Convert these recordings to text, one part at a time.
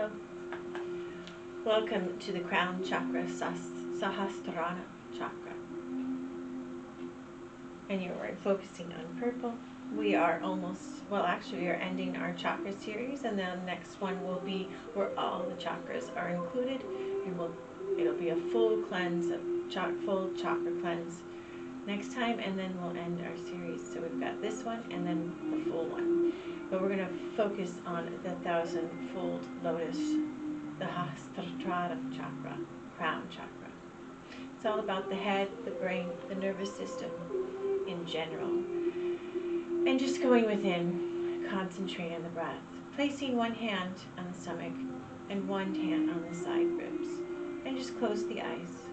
Hello. Welcome to the crown chakra, Sahasrara Chakra. And you're focusing on purple. We are we are ending our chakra series, and then the next one will be where all the chakras are included, and it'll be a full cleanse, full chakra cleanse next time, and then we'll end our series. So we've got this one and then the full one. But we're going to focus on the 1,000-fold lotus, the Sahasrara Chakra, crown chakra. It's all about the head, the brain, the nervous system in general. And just going within, concentrate on the breath. Placing one hand on the stomach and one hand on the side ribs. And just close the eyes.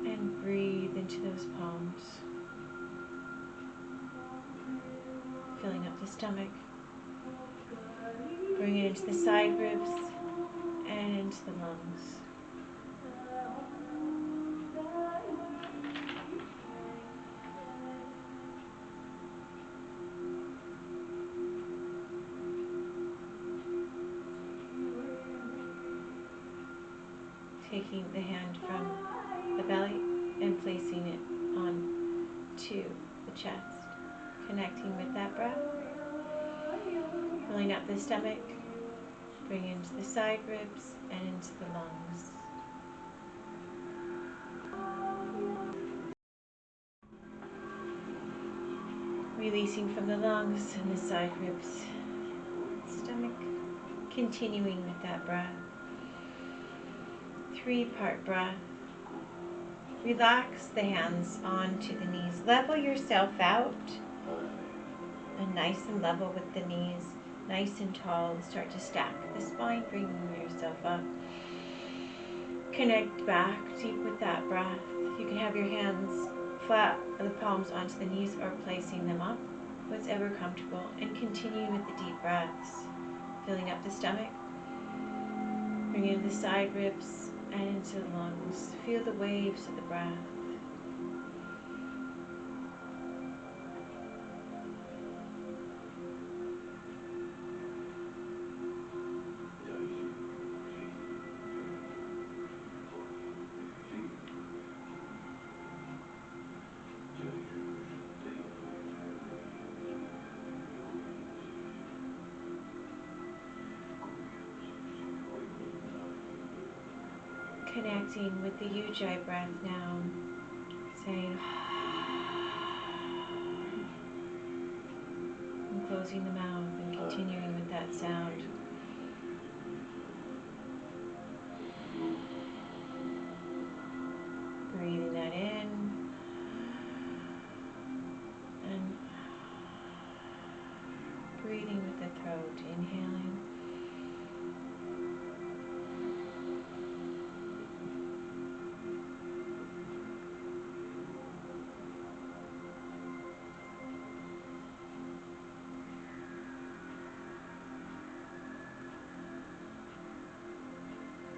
And breathe into those palms. Filling up the stomach. Bring it into the side ribs and into the lungs. Taking the hand from the belly and placing it on to the chest, connecting with that breath, filling up the stomach, bring into the side ribs and into the lungs. Releasing from the lungs and the side ribs, stomach, continuing with that breath. 3-part breath. Relax the hands onto the knees. Level yourself out. And nice and level with the knees. Nice and tall. Start to stack the spine, bringing yourself up. Connect back deep with that breath. You can have your hands flat, the palms onto the knees, or placing them up, whatever comfortable. And continue with the deep breaths. Filling up the stomach. Bring in the side ribs and into the lungs. Feel the waves of the breath. Connecting with the Ujjayi breath now, saying and closing the mouth and continuing with that sound. Breathing that in and breathing with the throat, inhaling.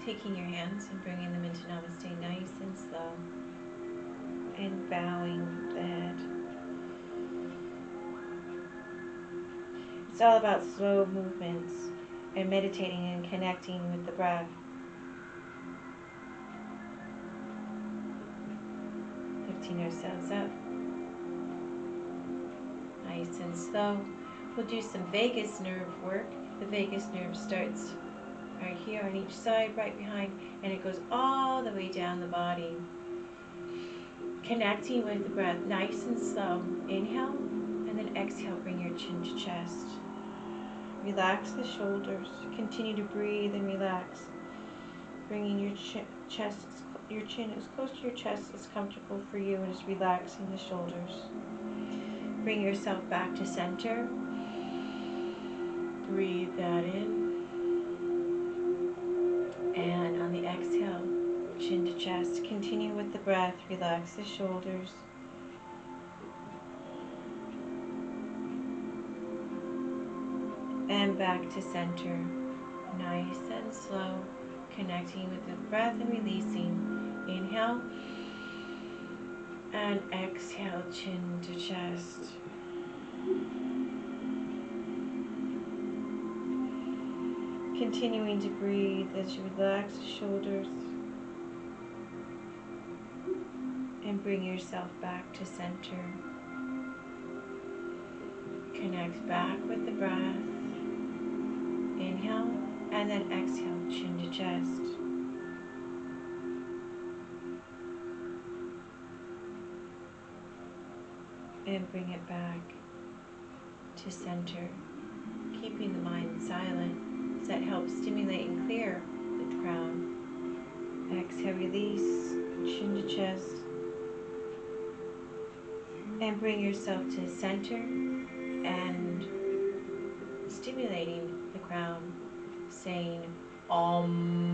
Taking your hands and bringing them into Namaste nice and slow, and bowing the head. It's all about slow movements and meditating and connecting with the breath. Lifting ourselves up, nice and slow. We'll do some vagus nerve work. The vagus nerve starts right here on each side, right behind, and it goes all the way down the body. Connecting with the breath, nice and slow. Inhale, and then exhale, bring your chin to chest. Relax the shoulders. Continue to breathe and relax. Bringing your chin as close to your chest as comfortable for you, and just relaxing the shoulders. Bring yourself back to center. Breathe that in. And on the exhale, chin to chest. Continue with the breath. Relax the shoulders. And back to center. Nice and slow. Connecting with the breath and releasing. Inhale. And exhale, chin to chest. Continuing to breathe as you relax the shoulders and bring yourself back to center. Connect back with the breath. Inhale and then exhale, chin to chest. And bring it back to center, keeping the mind silent, so that helps stimulate and clear the crown. Exhale, release, chin to chest, and bring yourself to center and stimulating the crown, saying Om.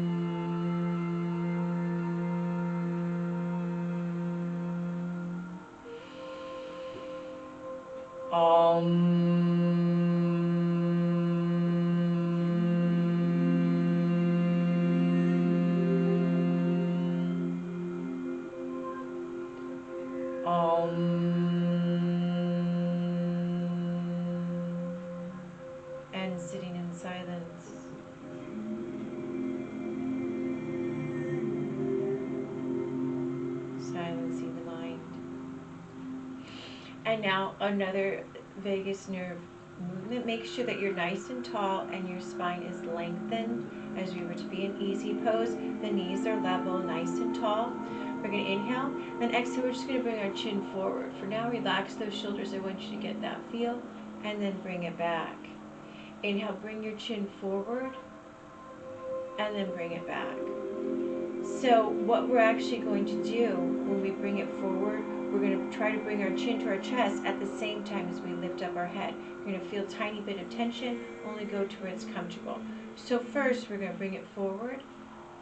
Om. And sitting in silence. Silencing the mind. And now another vagus nerve movement. Make sure that you're nice and tall and your spine is lengthened as you were to be in easy pose. The knees are level, nice and tall. We're going to inhale, then exhale. We're just going to bring our chin forward. For now, relax those shoulders. I want you to get that feel, and then bring it back. Inhale, bring your chin forward, and then bring it back. So what we're actually going to do when we bring it forward, we're going to try to bring our chin to our chest at the same time as we lift up our head. You're going to feel a tiny bit of tension, only go to where it's comfortable. So first, we're going to bring it forward,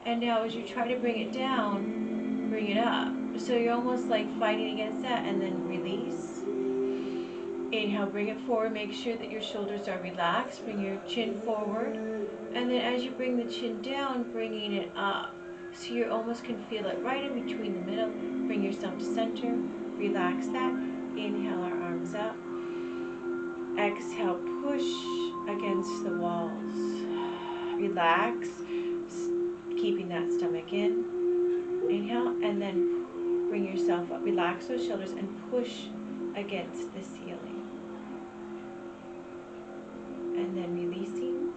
and now as you try to bring it down, bring it up. So you're almost like fighting against that, and then release. Inhale, bring it forward. Make sure that your shoulders are relaxed. Bring your chin forward. And then as you bring the chin down, bringing it up. So you almost can feel it right in between the middle. Bring yourself to center. Relax that. Inhale, our arms up. Exhale, push against the walls. Relax, keeping that stomach in. Inhale, and then bring yourself up. Relax those shoulders and push against the ceiling. And then releasing,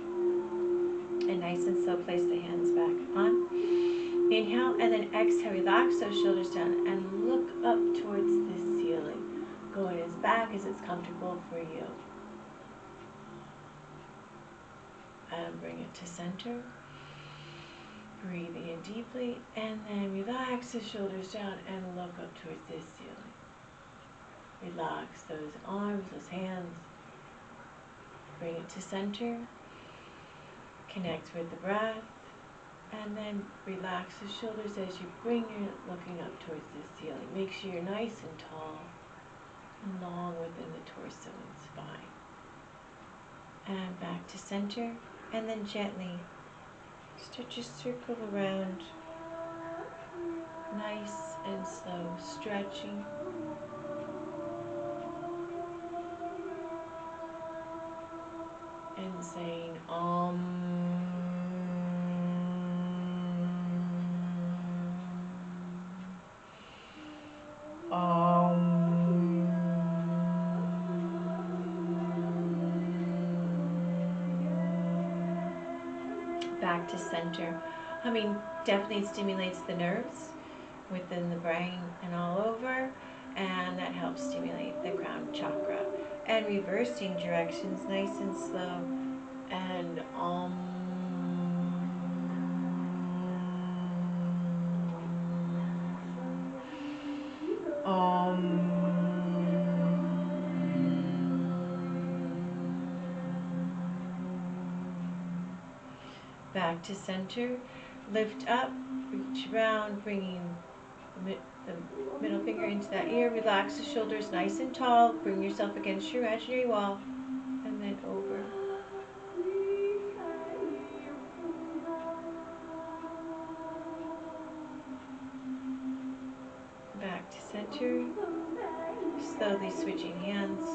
and nice and slow, place the hands back on. Inhale, and then exhale, relax those shoulders down and look up towards the ceiling, going as back as it's comfortable for you. And bring it to center. Breathing in deeply, and then relax the shoulders down and look up towards this ceiling. Relax those arms, those hands. Bring it to center. Connect with the breath. And then relax the shoulders as you bring your looking up towards the ceiling. Make sure you're nice and tall and long within the torso and spine. And back to center. And then gently start to circle around, nice and slow, stretching. And saying Om. Om. Back to center. Humming definitely stimulates the nerves within the brain and all over, and that helps stimulate the crown chakra. And reversing directions, nice and slow, and Om. Om. Back to center. Lift up, reach around, bringing the middle finger into that ear. Relax the shoulders nice and tall. Bring yourself against your imaginary wall. And then over. Back to center. Slowly switching hands.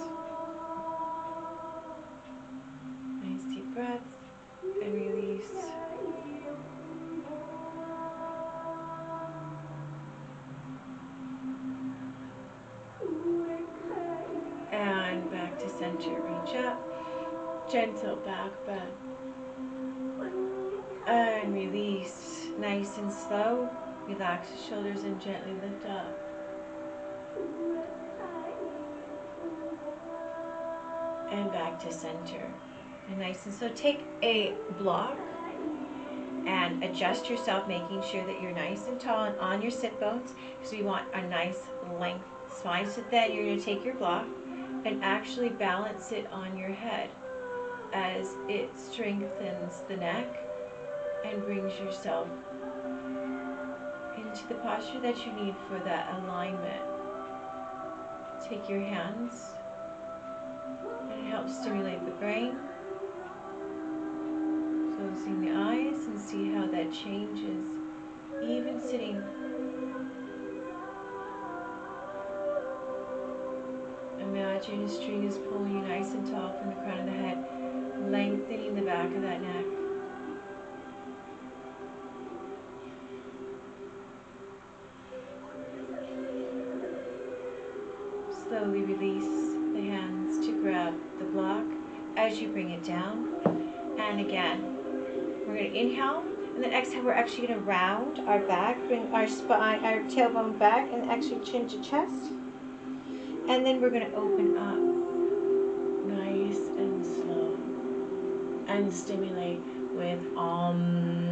Nice deep breath. And release. release. And back to center, reach up, gentle back bend. And release, nice and slow. Relax the shoulders and gently lift up. And back to center. And nice and slow. Take a block and adjust yourself, making sure that you're nice and tall and on your sit bones, because we want a nice length spine. So then you're going to take your block and actually balance it on your head as it strengthens the neck and brings yourself into the posture that you need for that alignment. Take your hands, and it helps stimulate the brain. Closing the eyes and see how that changes. Even sitting, imagine a string is pulling you nice and tall from the crown of the head, lengthening the back of that neck. Slowly release the hands to grab the block as you bring it down. And again, we're going to inhale, and then exhale. We're actually going to round our back, bring our spine, our tailbone back, and actually chin to chest. And then we're going to open up, nice and slow, and stimulate with Om.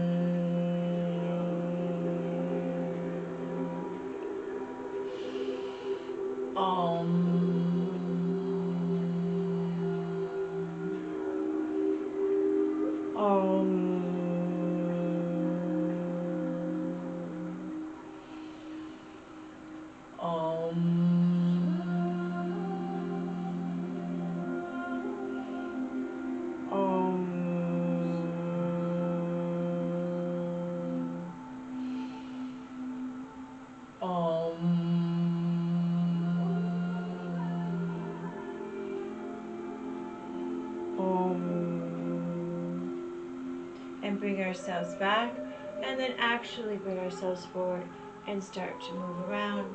And bring ourselves back, and then actually bring ourselves forward and start to move around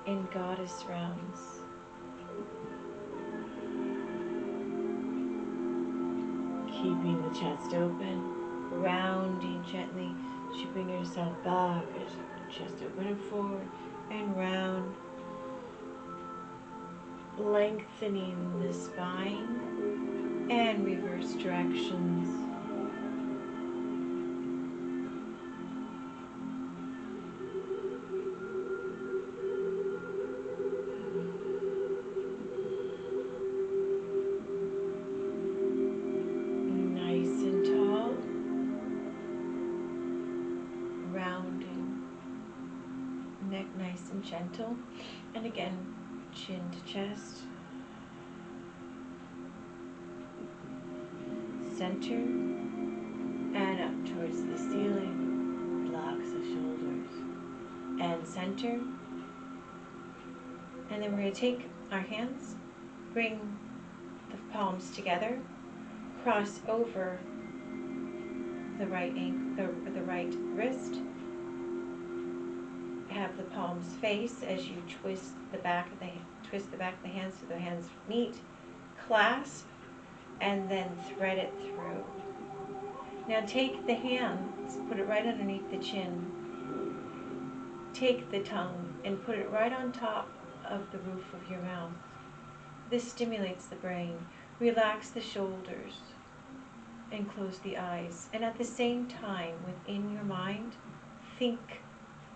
in goddess rounds. Keeping the chest open, rounding gently as you bring yourself back, chest open and forward and round, lengthening the spine and reverse directions. Nice and gentle, and again, chin to chest, center, and up towards the ceiling. Relax the shoulders, and center. And then we're going to take our hands, bring the palms together, cross over the right ankle, the right wrist. Have the palms face as you twist the back of the hands so the hands meet, clasp, and then thread it through. Now take the hands, put it right underneath the chin. Take the tongue and put it right on top of the roof of your mouth. This stimulates the brain. Relax the shoulders and close the eyes. And at the same time, within your mind, think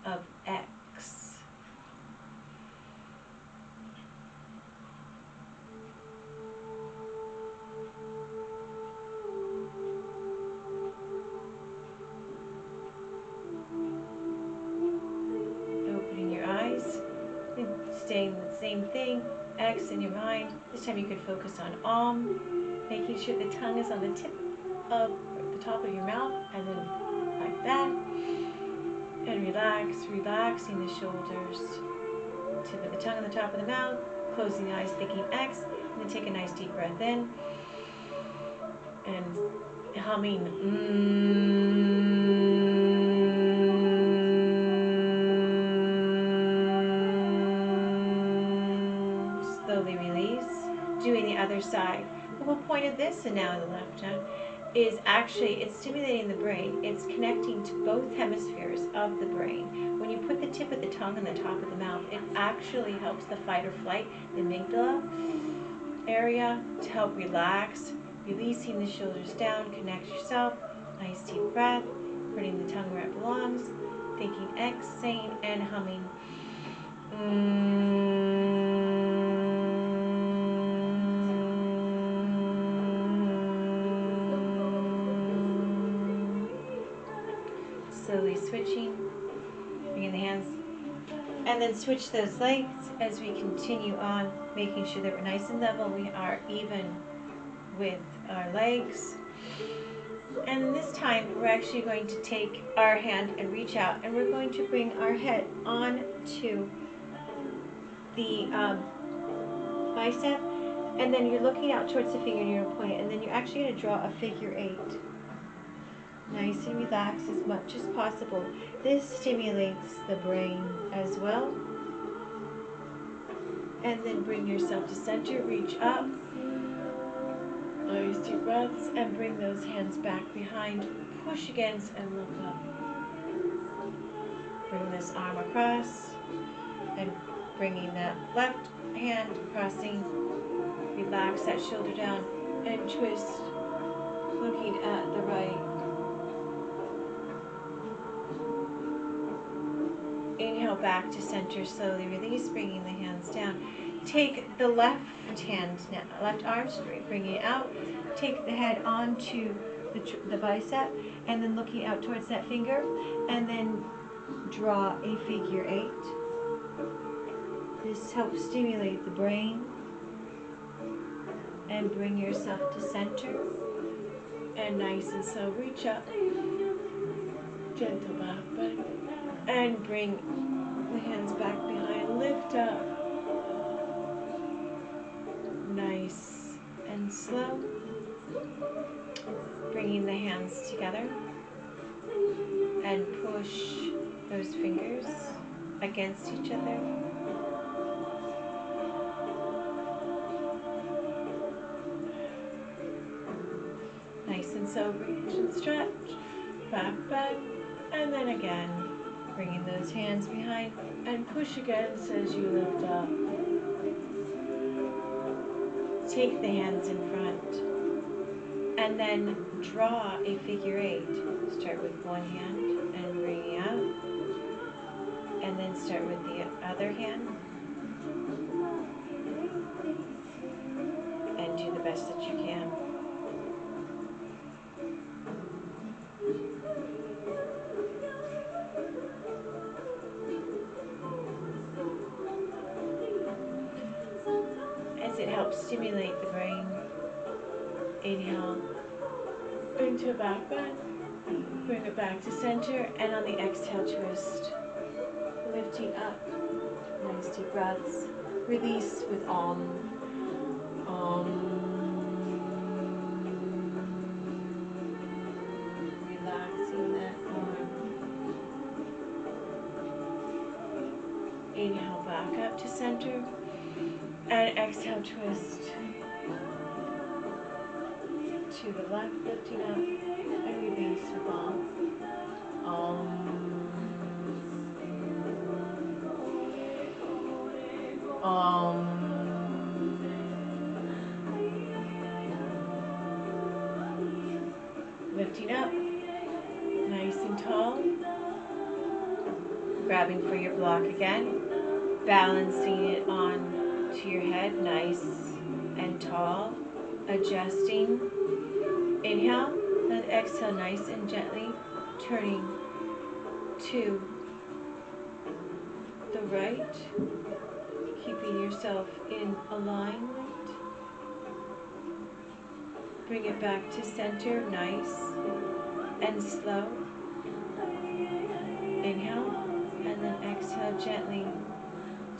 of X. Opening your eyes and saying the same thing, X in your mind. This time you could focus on Om, making sure the tongue is on the tip of the top of your mouth, and then like that. And relax, relaxing the shoulders, tip of the tongue on the top of the mouth, closing the eyes, thinking X, and then take a nice deep breath in, and humming. Slowly release. Doing the other side. The whole point of this, and now the left hand, is actually it's stimulating the brain. It's connecting to both hemispheres of the brain. When you put the tip of the tongue on the top of the mouth, it actually helps the fight or flight, the amygdala area, to help relax, releasing the shoulders down. Connect yourself. Nice deep breath, putting the tongue where it belongs, thinking X, saying and humming. Slowly switching, bringing the hands, and then switch those legs as we continue on, making sure that we're nice and level. We are even with our legs. And this time we're actually going to take our hand and reach out, and we're going to bring our head onto the bicep, and then you're looking out towards the finger and you're going to point it, and then you're actually going to draw a figure 8. Nice and relaxed as much as possible. This stimulates the brain as well. And then bring yourself to center, reach up. Nice deep breaths, and bring those hands back behind. Push against and look up. Bring this arm across and bringing that left hand crossing. Relax that shoulder down and twist, looking at the right. Inhale back to center, slowly release, bringing the hands down. Take the left hand, left arm straight, bringing it out. Take the head onto the bicep, and then looking out towards that finger, and then draw a figure 8. This helps stimulate the brain. And bring yourself to center. And nice and slow, reach up. Gentle back bend. And bring the hands back behind, lift up. Nice and slow. Bringing the hands together. And push those fingers against each other. Nice and slow, reach and stretch. Back bend. And then again, bringing those hands behind and push against as you lift up. Take the hands in front and then draw a figure 8. Start with one hand and bring out, and then start with the other hand and do the best that you can. As it helps stimulate the brain, inhale into a back bend, bring it back to center, and on the exhale twist, lifting up. Nice deep breaths. Release with Om. Relaxing that arm. Inhale back up to center, and exhale twist to the left, lifting up, and release with Om. Lifting up, nice and tall. Grabbing for your block again, balancing it on to your head, nice and tall. Adjusting. Inhale, and exhale, nice and gently turning to the right, keeping yourself in alignment. Bring it back to center, nice and slow. Inhale, and then exhale gently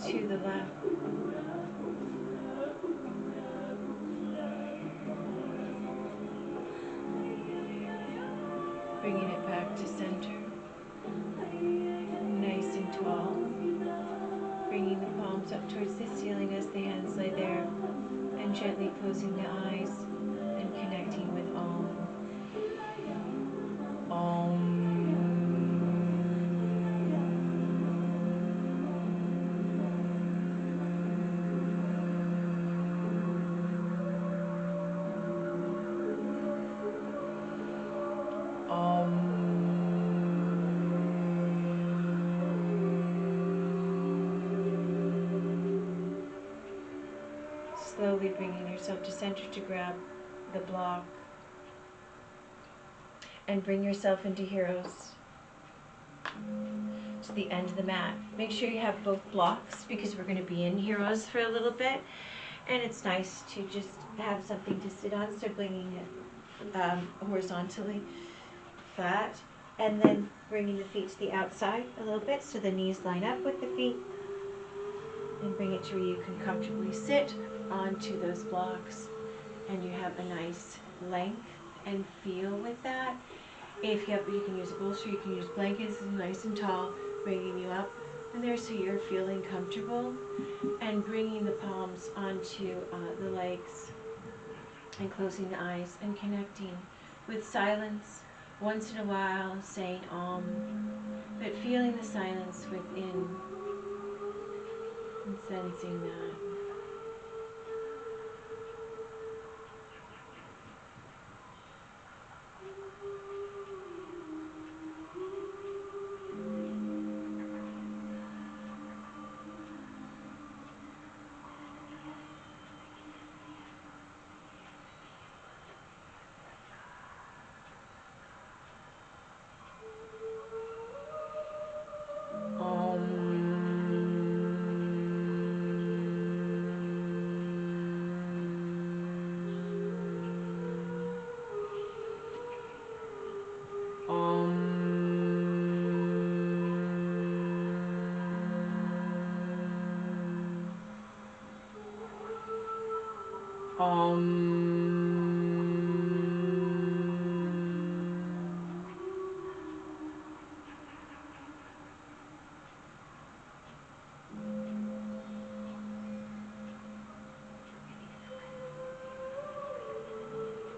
to the left. Bringing it back to center, nice and tall. Bringing the palms up towards the ceiling as the hands lay there, and gently closing the eyes and connecting with Om. Om. Slowly bringing yourself to center to grab the block and bring yourself into Heroes to the end of the mat. Make sure you have both blocks because we're going to be in Heroes for a little bit, and it's nice to just have something to sit on, so bringing it horizontally flat, and then bringing the feet to the outside a little bit so the knees line up with the feet, and bring it to where you can comfortably sit onto those blocks and you have a nice length and feel with that. If you have, you can use a bolster, you can use blankets, nice and tall, bringing you up in there so you're feeling comfortable, and bringing the palms onto the legs and closing the eyes and connecting with silence once in a while, saying Om, but feeling the silence within and sensing that.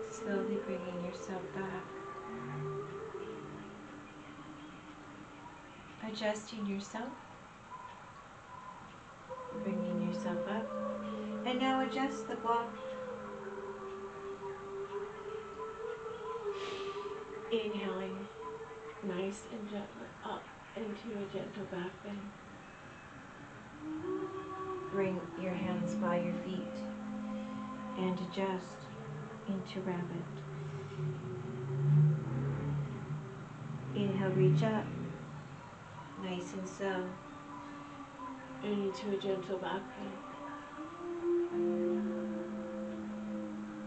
Slowly bringing yourself back, adjusting yourself, bringing yourself up, and now adjust the block. Inhaling nice and gently up into a gentle back bend. Bring your hands by your feet and adjust into rabbit. Inhale, reach up, nice and slow, and into a gentle back bend.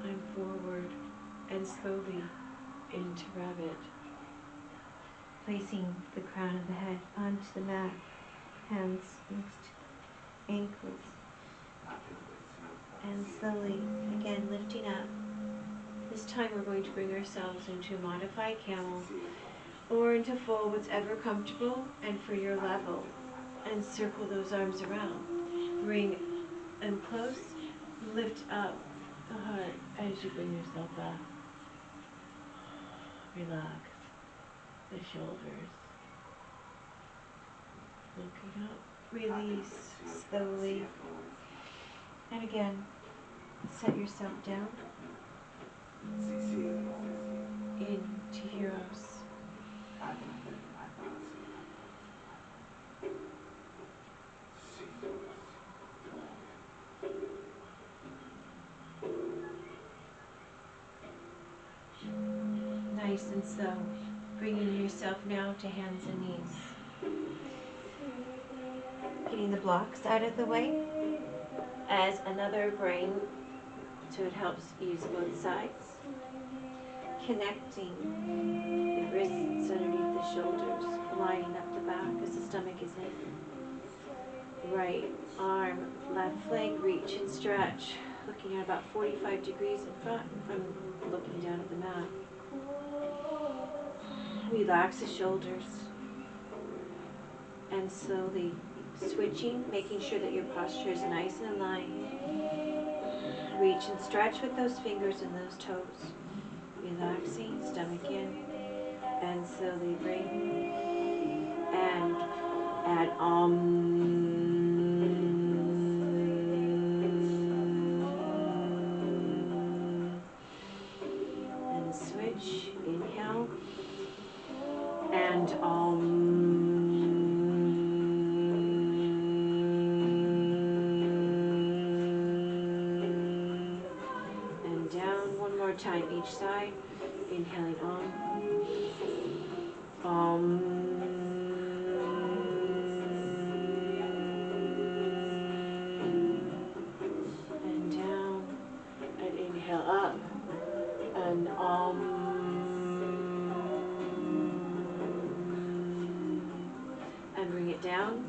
And forward, and slowly into rabbit. Placing the crown of the head onto the mat, hands next to ankles, and slowly, again, lifting up. This time we're going to bring ourselves into modified camel or into full, whatever comfortable and for your level, and circle those arms around. Bring them close, lift up the heart as you bring yourself back. Relax the shoulders. Looking up, release slowly. And again, set yourself down into Heroes. Nice and slow, bringing yourself now to hands and knees. Getting the blocks out of the way as another brain, so it helps use both sides. Connecting the wrists underneath the shoulders, lining up the back as the stomach is in. Right arm, left leg, reach and stretch. Looking at about 45 degrees in front from looking down at the mat. Relax the shoulders. And slowly switching, making sure that your posture is nice and aligned. Reach and stretch with those fingers and those toes. Relaxing, stomach in. And slowly bring. And add and switch. Inhale. And and down. One more time each side. Inhaling and down, and inhale up, and and bring it down.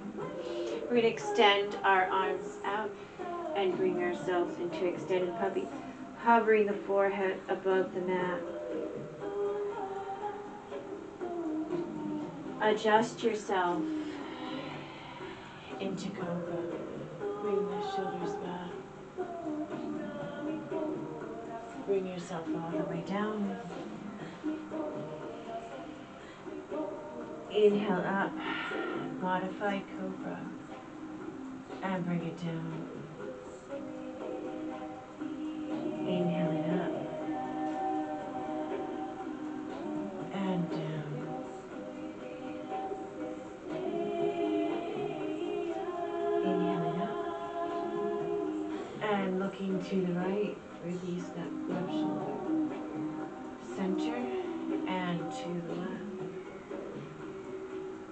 We're going to extend our arms out and bring ourselves into extended puppy, hovering the forehead above the mat. Adjust yourself into cobra. Bring the shoulders back. Bring yourself all the way down. Inhale up, modified cobra, and bring it down. Inhaling up, and down. Inhaling up, and looking to the right, release that left shoulder. Center, and to the left.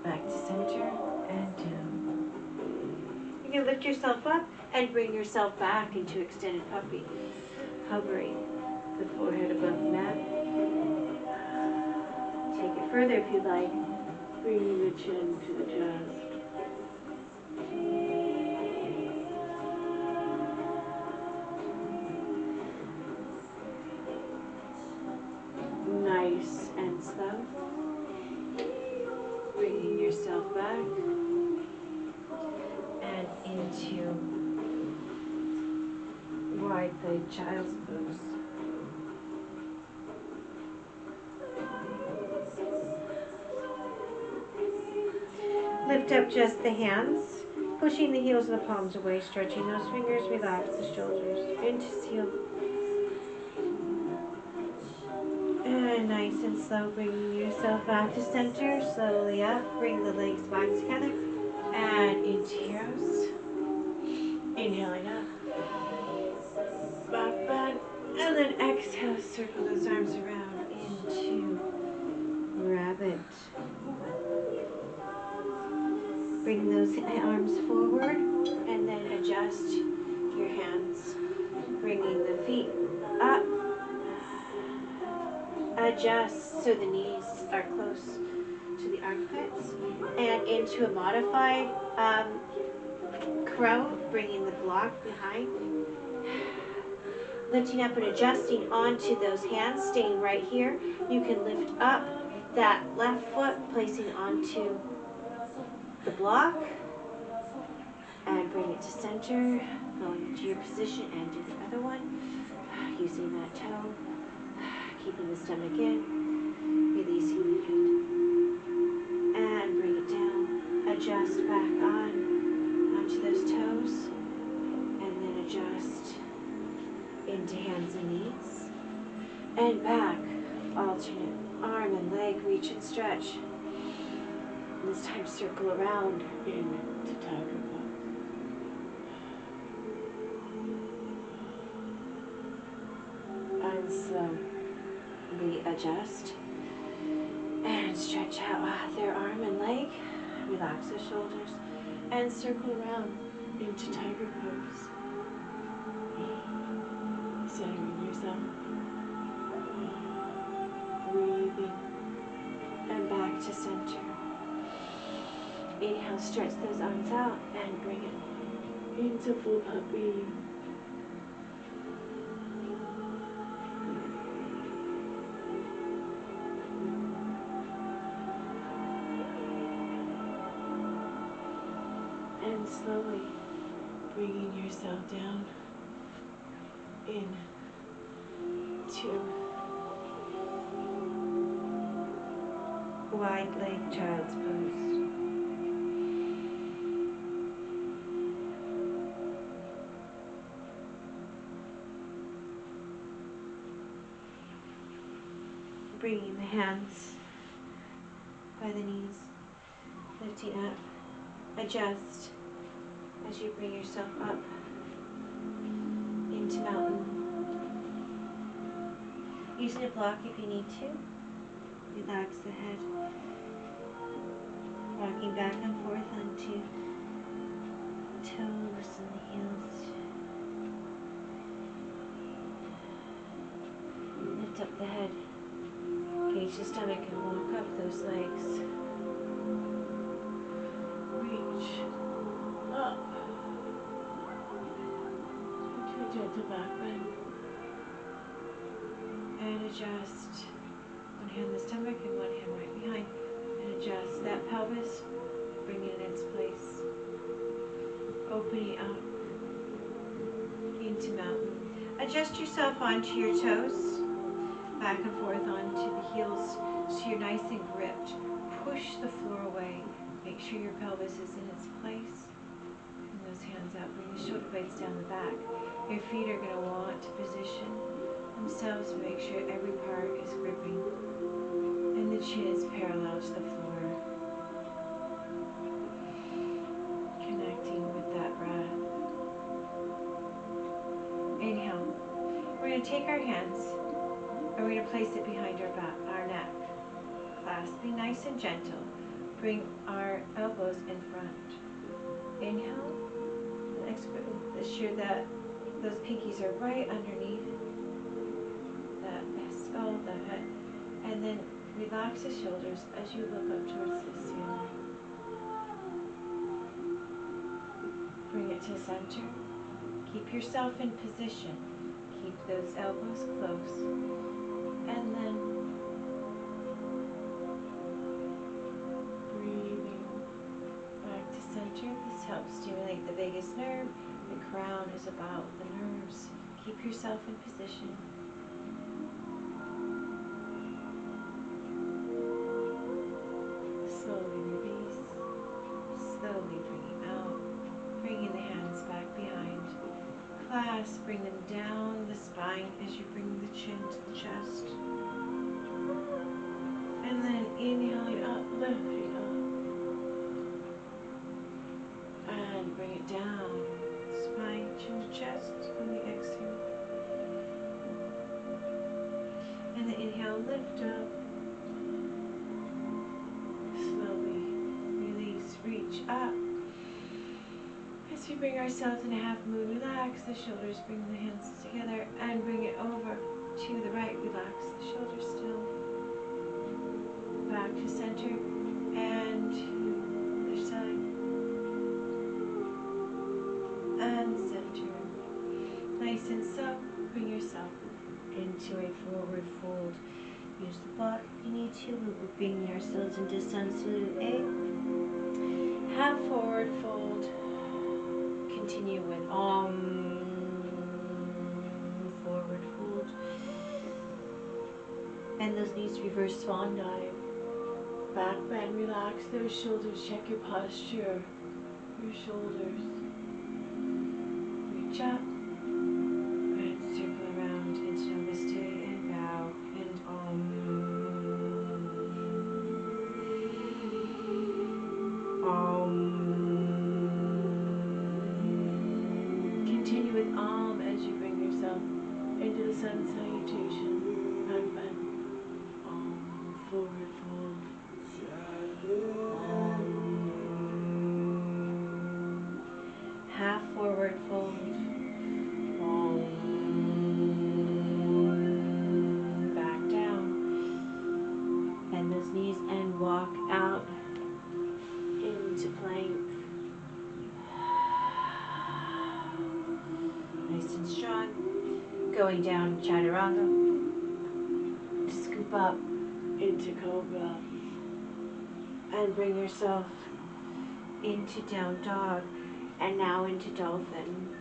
Back to center, and down. You can lift yourself up and bring yourself back into extended puppy, hovering the forehead above the mat. Take it further if you'd like, bringing the chin to the chest. Nice and slow. Bringing yourself back and into wide-legged child's pose. Lift up just the hands, pushing the heels of the palms away, stretching those fingers, relax the shoulders into seal. And nice and slow, bringing yourself back to center, slowly up, bring the legs back together, and into heroes. Inhaling up, back bend, and then exhale, circle those arms around into rabbit. Bring those arms forward, and then adjust your hands, bringing the feet up. Adjust so the knees are close to the armpits, and into a modified crow, bringing the block behind. Lifting up and adjusting onto those hands, staying right here. You can lift up that left foot, placing onto the block, and bring it to center, going to your position, and do the other one, using that toe, keeping the stomach in, releasing the feet, and bring it down. Adjust back onto those toes, and then adjust into hands and knees, and back, alternate arm and leg, reach and stretch. And this time circle around into tiger pose. And slowly adjust and stretch out their arm and leg, relax the shoulders, and circle around into tiger pose. Centering yourself, breathing, and back to center. Inhale, stretch those arms out and bring it into full puppy. slowly bringing yourself down into wide leg child's pose. Bringing the hands by the knees, lifting up, adjust as you bring yourself up into mountain. Using a block if you need to. Relax the head. Rocking back and forth onto toes and the heels. Lift up the head. Engage the stomach and walk up those legs. Reach up into a gentle back bend. And adjust. One hand on the stomach and one hand right behind. And adjust that pelvis. Bring it in its place. Opening up into mountain. Adjust yourself onto your toes. Back and forth onto the heels so you're nice and gripped. Push the floor away. Make sure your pelvis is in its place. And those hands out. Bring the shoulder blades down the back. Your feet are going to want to position themselves. Make sure every part is gripping. And the chin is parallel to the floor. Connecting with that breath. Inhale. We're going to take our hands and we're going to place it behind our back, our neck. Clasping nice and gentle. Bring our elbows in front. Inhale. And ensure that those pinkies are right underneath the skull, the head. And then relax the shoulders as you look up towards the ceiling. Bring it to center. Keep yourself in position. Keep those elbows close. And then breathing back to center. This helps stimulate the vagus nerve. The crown is about the nerves. Keep yourself in position. Slowly release. Slowly bringing out. Bringing the hands back behind. Clasp, bring them down the spine as you bring the chin to the chest. And then inhaling up, lifting up. And bring it down. Spine, chin to chest on the exhale. And the inhale, lift up. Slowly release, reach up. As we bring ourselves in a half moon, relax the shoulders, bring the hands together and bring it over to the right. Relax the shoulders still. Back to center and to the other side. And center. Nice and so, bring yourself into a forward fold. Use the block if you need to. We'll be bringing ourselves into Sun Salute A. Half forward fold. Continue with forward fold. Bend those knees, reverse swan dive. Back bend, relax those shoulders, check your posture, your shoulders. Reach up and circle around into Namaste and bow and Continue with as you bring yourself into the sun salutation. Back bend. Forward fold. Half forward fold. Back down. Bend those knees and walk out into plank. Nice and strong. Going down chaturanga. Scoop up into cobra. And bring yourself into down dog. And now into dolphin.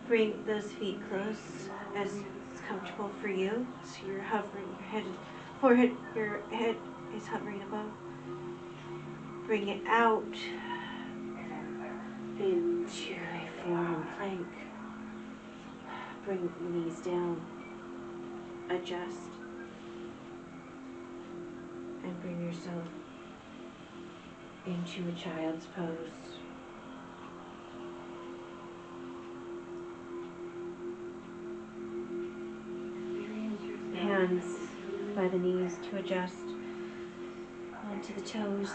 Bring those feet close as it's comfortable for you. So you're hovering, your head, forehead, your head is hovering above. Bring it out into a forearm plank. Bring the knees down. Adjust. And bring yourself into a child's pose. Hands by the knees to adjust onto the toes,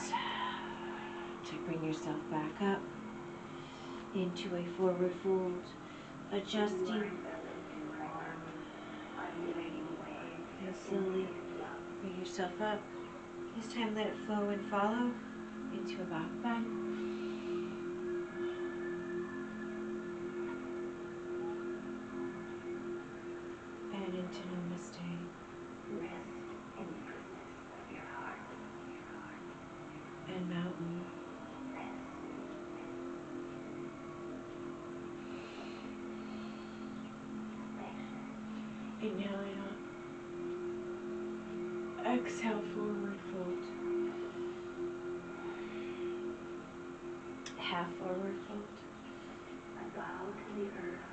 to bring yourself back up into a forward fold, adjusting and slowly bring yourself up. This time let it flow and follow into a back bend. And into Namaste. And mountain. Inhaling up. Exhale, forward fold. Half forward fold.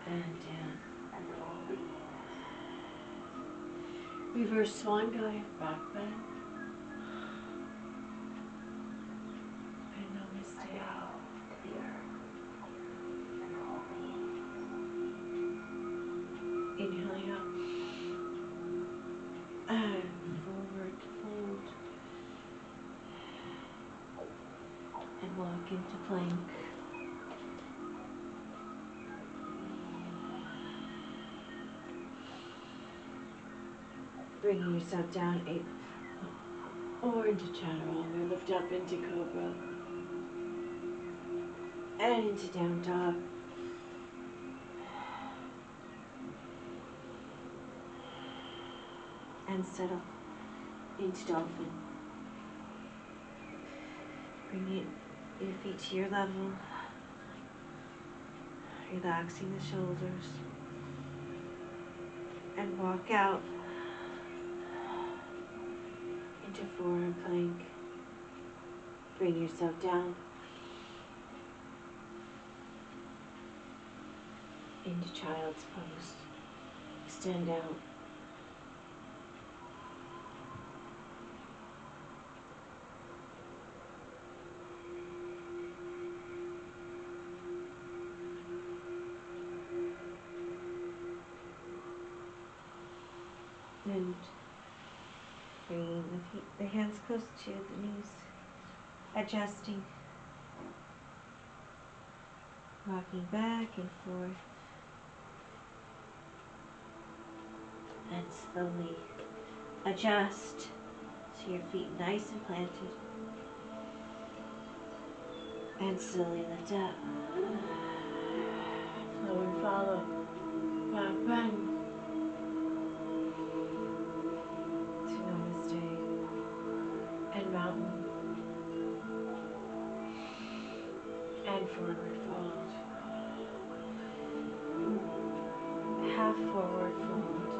And down. Reverse swan dive, back bend. And Namaste. Inhaling up. And forward fold. And walk into plank. Bringing yourself down or into chaturanga, lift up into cobra. And into down dog. And settle into dolphin. Bringing your feet to your level. Relaxing the shoulders. And walk out into forearm plank. Bring yourself down into child's pose. Extend out. And bringing the hands close to the knees, adjusting, rocking back and forth, and slowly adjust so your feet nice and planted, and slowly lift up, flow and follow, back bend. And mountain, and forward fold, half forward fold,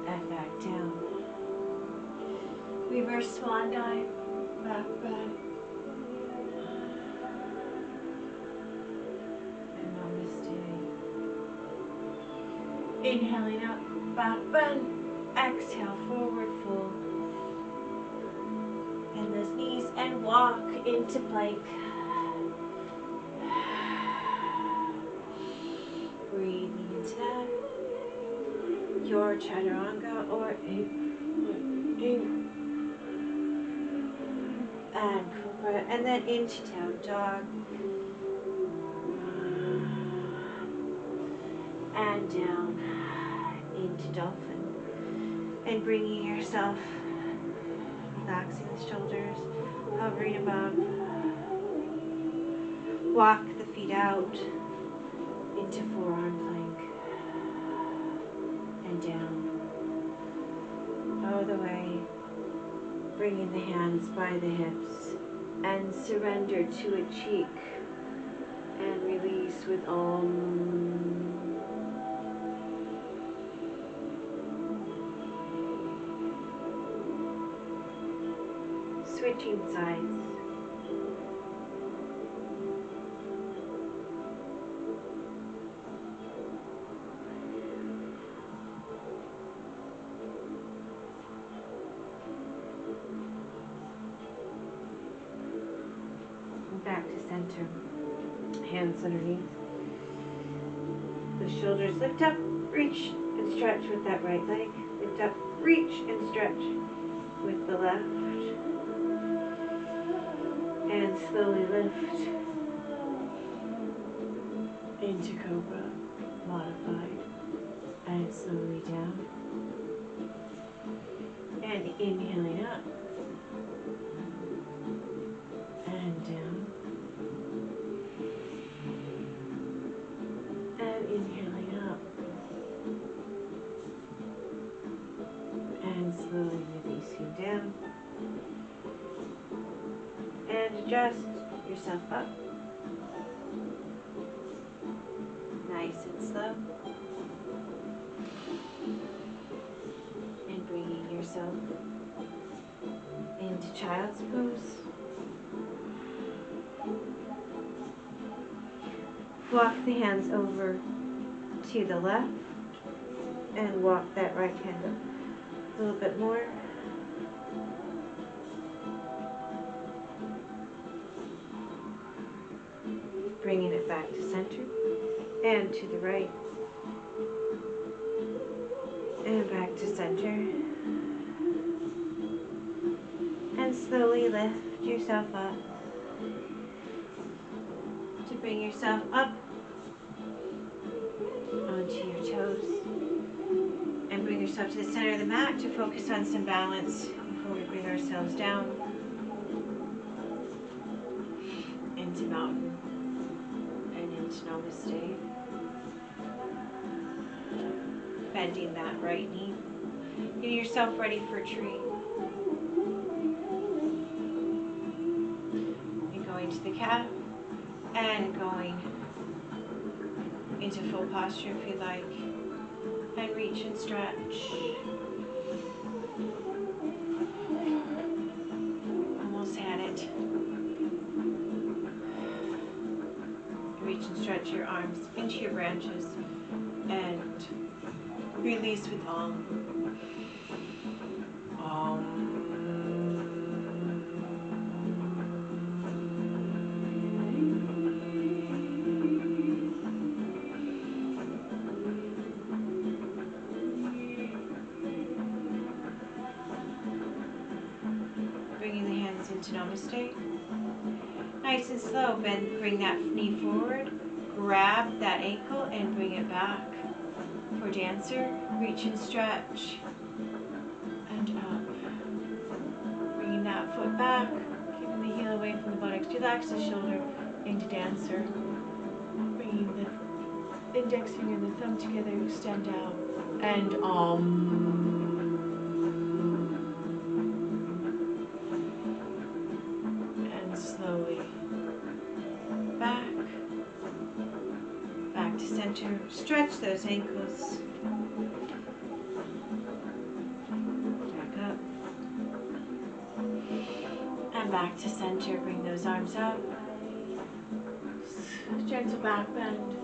and back down, reverse swan dive, back bend, and Namaste. Inhaling up, back bend, exhale, forward fold. And those knees and walk into plank. Breathing into that. Your chaturanga or in and cobra, and then into down dog. And down into dolphin. And bringing yourself, relaxing the shoulders, hovering above. Walk the feet out into forearm plank and down, all the way, bringing the hands by the hips, and surrender to a cheek and release with Om. Switching sides. Back to center. Hands underneath. The shoulders lift up, reach and stretch with that right leg. Lift up, reach and stretch with the left. And slowly lift into Cobra, modified, and slowly down. And inhaling up and down. And inhaling up and slowly releasing down. And adjust yourself up. Nice and slow. And bringing yourself into child's pose. Walk the hands over to the left and walk that right hand up a little bit more. Bringing it back to center and to the right and back to center. And slowly lift yourself up to bring yourself up onto your toes and bring yourself to the center of the mat to focus on some balance before we bring ourselves down into mountain and into namaste. Bending that right knee. Get yourself ready for a tree. You're going to the calf and going into full posture if you like. And reach and stretch. Almost had it. Reach and stretch your arms into your branches and release with Om. Om. Bringing the hands into namaste. Nice and slow. Bring that knee forward. Grab that ankle and bring it back. For dancer, reach and stretch. And up. Bringing that foot back. Keeping the heel away from the buttocks. Relax the shoulder into dancer. Bringing the index finger and the thumb together. Extend out. And and slowly back to center. Stretch those ankles. Back up. And back to center. Bring those arms up. Gentle back bend.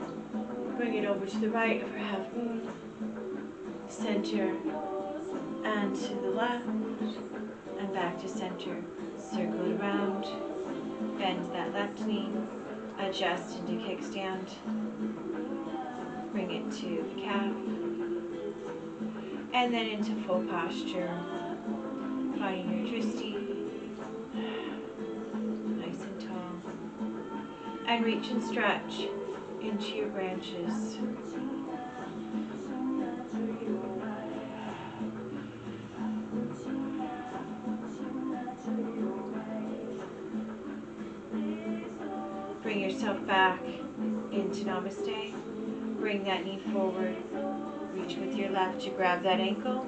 Bring it over to the right for half moon. Center and to the left. And back to center. Circle it around. Bend that left knee. Adjust into kickstand. Bring it to the calf. And then into full posture. Finding your drishti. Nice and tall. And reach and stretch into your branches. Bring yourself back into namaste. Bring that knee forward. Reach with your left to grab that ankle.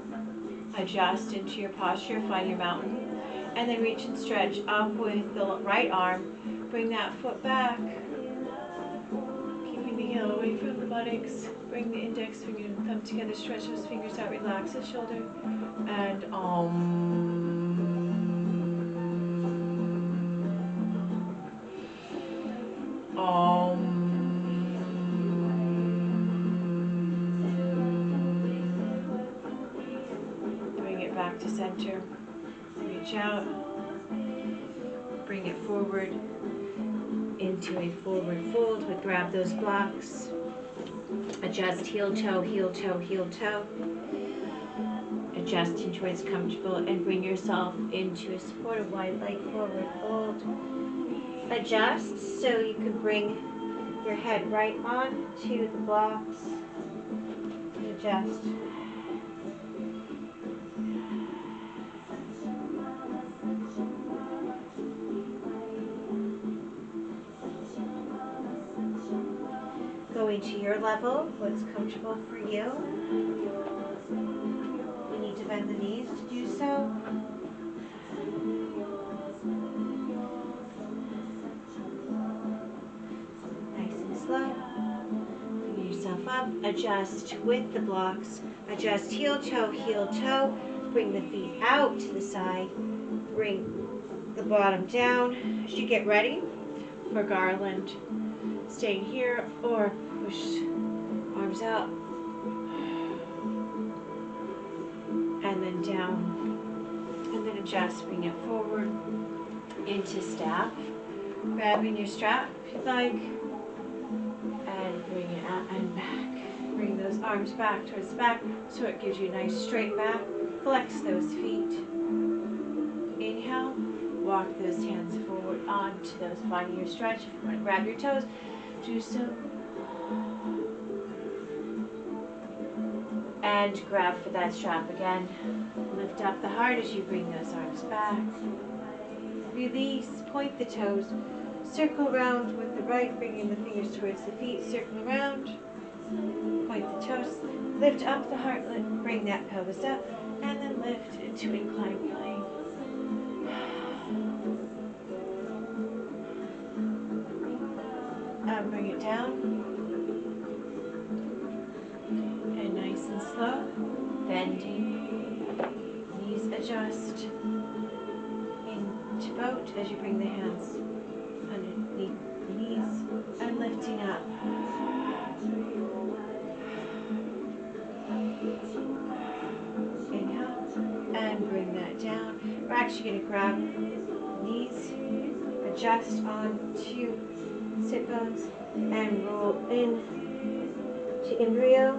Adjust into your posture. Find your mountain. And then reach and stretch up with the right arm. Bring that foot back. Keeping the heel away from the buttocks. Bring the index finger and thumb together. Stretch those fingers out. Relax the shoulder. And Bring it back to center. Reach out. Bring it forward into a forward fold. But grab those blocks. Adjust heel toe, heel toe, heel toe. Adjust into where it's comfortable and bring yourself into a supportive wide leg forward fold. Adjust so you can bring your head right on to the blocks. Adjust. Going to your level, what's comfortable for you. You need to bend the knees to do so. Nice and slow. Bring yourself up. Adjust with the blocks. Adjust heel toe, heel toe. Bring the feet out to the side. Bring the bottom down. As you get ready for garland, staying here or push arms out and then down, and then adjust. Bring it forward into staff, grabbing your strap if you'd like, and bring it out and back. Bring those arms back towards the back so it gives you a nice straight back. Flex those feet. Inhale, walk those hands forward onto those. Find your stretch. If you want to grab your toes, do so. And grab for that strap again. Lift up the heart as you bring those arms back. Release, point the toes. Circle around with the right, bringing the fingers towards the feet. Circle around. Point the toes. Lift up the heart, bring that pelvis up. And then lift into inclined plane. Bring it down. And nice and slow. Bending. Knees adjust. Into boat as you bring the hands underneath the knees. And lifting up. Inhale. And bring that down. We're actually going to grab knees. Adjust onto sit bones and roll in to embryo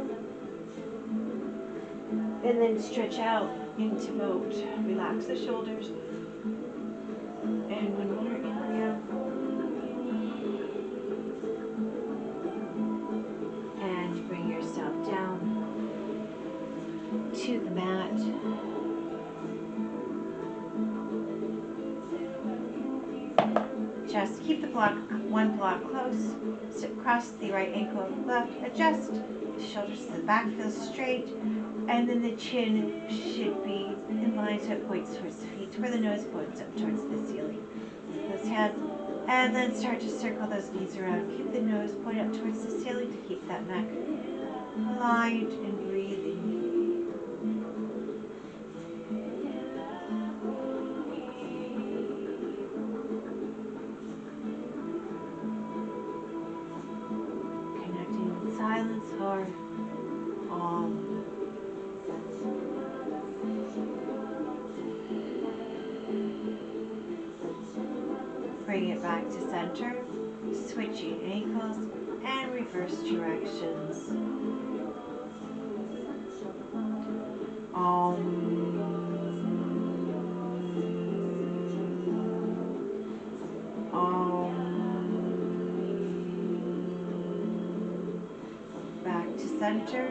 and then stretch out into boat. Relax the shoulders and one more embryo and bring yourself down to the mat. Just keep the one block close. Sit across the right ankle left. Adjust. The shoulders to the back, feel straight. And then the chin should be in line so it points towards the feet, where the nose points up towards the ceiling. Those hands. And then start to circle those knees around. Keep the nose pointed up towards the ceiling to keep that neck aligned and breathing. Silence or bring it back to center, switching ankles and reverse directions. Center.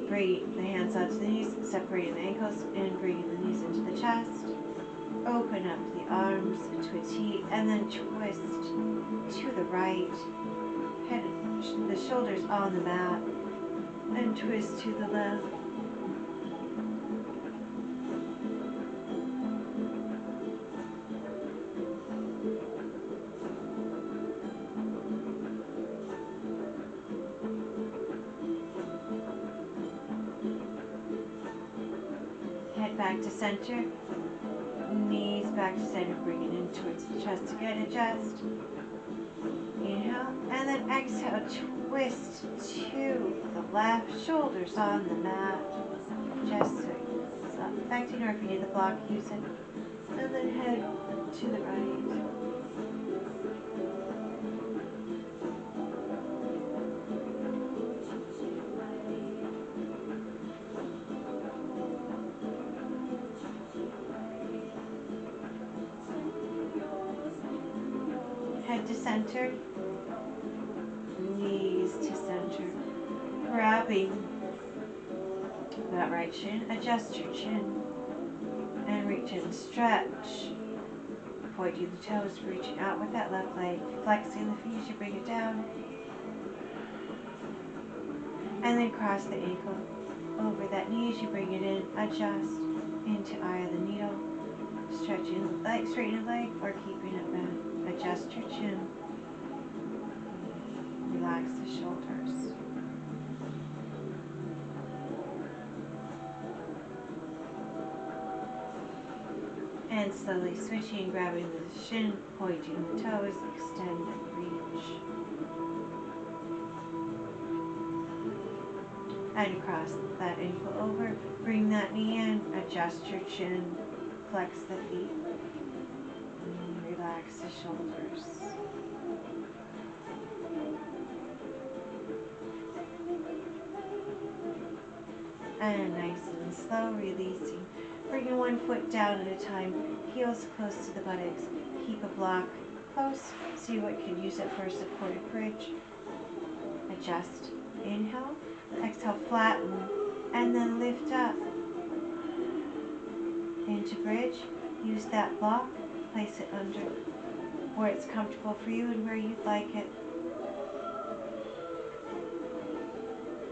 Bring the hands out to the knees, separating the ankles and bringing the knees into the chest. Open up the arms into a T and then twist to the right. Head, the shoulders on the mat and twist to the left. back to center. Knees back to center. Bring it in towards the chest again. Adjust. Inhale. And then exhale. Twist to the left. Shoulders on the mat. Just so it's not affecting, or if you need the block, use it. And then head to the right. Head to center. Knees to center. Grabbing that right shin. Adjust your chin. And reach in. Stretch. Pointing the toes, reaching out with that left leg. Flexing the feet as you bring it down. And then cross the ankle over that knee as you bring it in. Adjust into eye of the needle. Stretching the leg, straighten the leg, or keeping it bent. Adjust your chin. Relax the shoulders. And slowly switching, grabbing the shin, pointing the toes, extend and reach. And cross that ankle over, bring that knee in, adjust your chin, flex the feet, and relax the shoulders. And nice and slow, releasing. Bringing one foot down at a time, heels close to the buttocks. Keep a block close. See what can use it for a supported bridge. Adjust. Inhale. Exhale, flatten. And then lift up. Into bridge. Use that block. Place it under where it's comfortable for you and where you'd like it.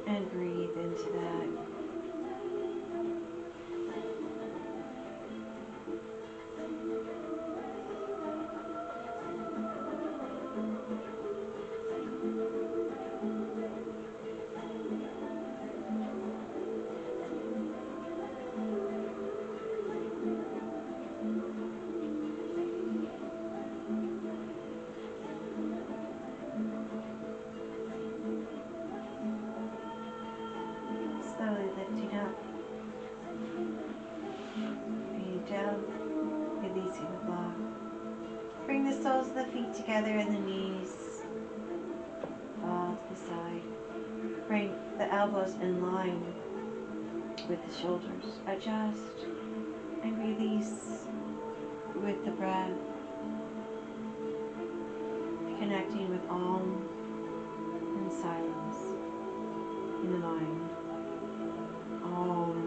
And breathe into that. Slowly lifting up, bringing down, releasing the block. Bring the soles of the feet together and the knees fall to the side. Bring the elbows in line with the shoulders. Adjust and release with the breath. Connecting with Om and silence in the mind. Om.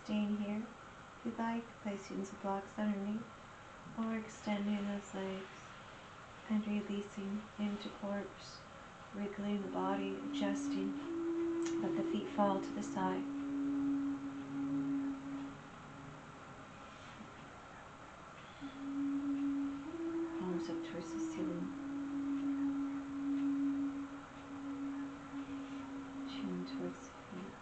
Staying here, if you'd like, placing some blocks underneath, or extending those legs and releasing into corpse, wriggling the body, adjusting. Let the feet fall to the side. Palms up towards the ceiling. Chin towards the feet.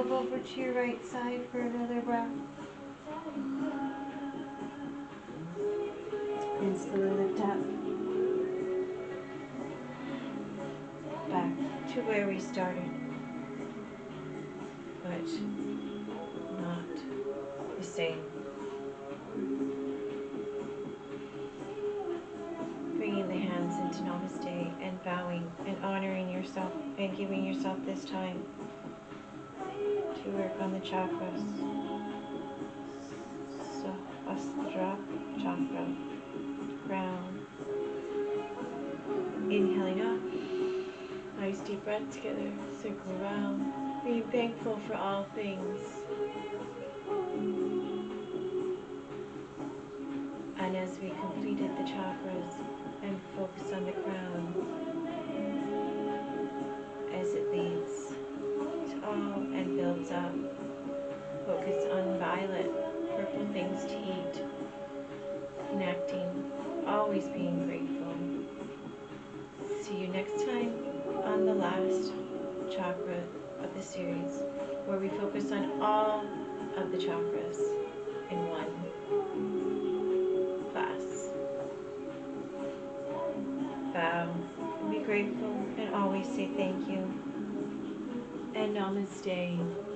yourself over to your right side for another breath. And slowly lift up. Back to where we started. But not the same. Bringing the hands into Namaste and bowing and honoring yourself and giving yourself this time to work on the chakras. Sahasrara Chakra, crown. Inhaling up. Nice deep breath together. Circle around. Being thankful for all things. And as we completed the chakras and focus on the crown as it leads to all and builds up. Focus on violet, purple things to eat. Connecting, always being grateful. See you next time on the last chakra of the series, where we focus on all of the chakras in one class. Bow, be grateful, and always say thank you. And namaste.